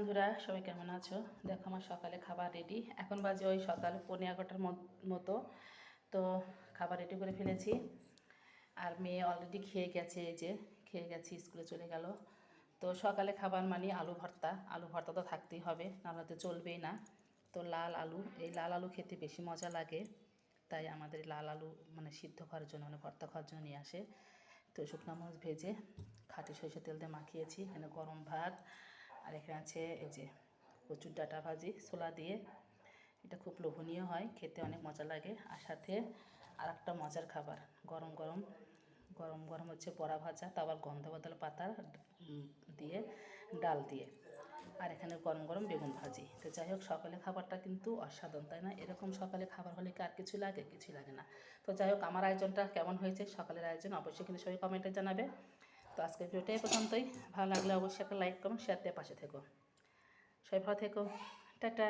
বন্ধুরা, সবাই কেমন আছো? দেখো আমার সকালে খাবার রেডি। এখন বাজে ওই সকাল 11:15টার মতো। তো খাবার রেডি করে ফেলেছি। আর মেয়ে অলরেডি খেয়ে গেছে, এই যে খেয়ে গেছে, স্কুলে চলে গেল। তো সকালে খাবার মানে আলু ভর্তা। আলু ভর্তা তো থাকতেই হবে, নাহলে তো চলবেই না। তো লাল আলু, এই লাল আলু খেতে বেশি মজা লাগে, তাই আমাদের লাল আলু মানে সিদ্ধ খাওয়ার জন্য, মানে ভর্তা খাওয়ার জন্য নিয়ে আসে। তো শুকনো মরিচ ভেজে খাঁটি সরষের তেল দিয়ে মাখিয়েছি। এখানে গরম ভাত, আর এখানে আছে এই যে কচুর ডাঁটা ভাজি ছোলা দিয়ে। এটা খুব লোভনীয় হয়, খেতে অনেক মজা লাগে। আর সাথে আর একটা মজার খাবার, গরম গরম গরম গরম হচ্ছে বড়া ভাজা, তা আবার গন্ধবদল পাতার দিয়ে, ডাল দিয়ে। আর এখানে গরম গরম বেগুন ভাজি। তো যাই হোক, সকালে খাবারটা কিন্তু অসাধারণ, তাই না? এরকম সকালে খাবার হলে কি আর কিছু লাগে? কিছুই লাগে না। তো যাই হোক, আমার আয়োজনটা কেমন হয়েছে, সকালের আয়োজন অবশ্যই কিন্তু সবাই কমেন্টে জানাবে। তো আজকের ভিডিওটা এই পর্যন্তই। ভালো লাগলে অবশ্যই একটা লাইক করুন, শেয়ার দিয়ে পাশে থেকো। সবাই ভালো থেকো। টাটা।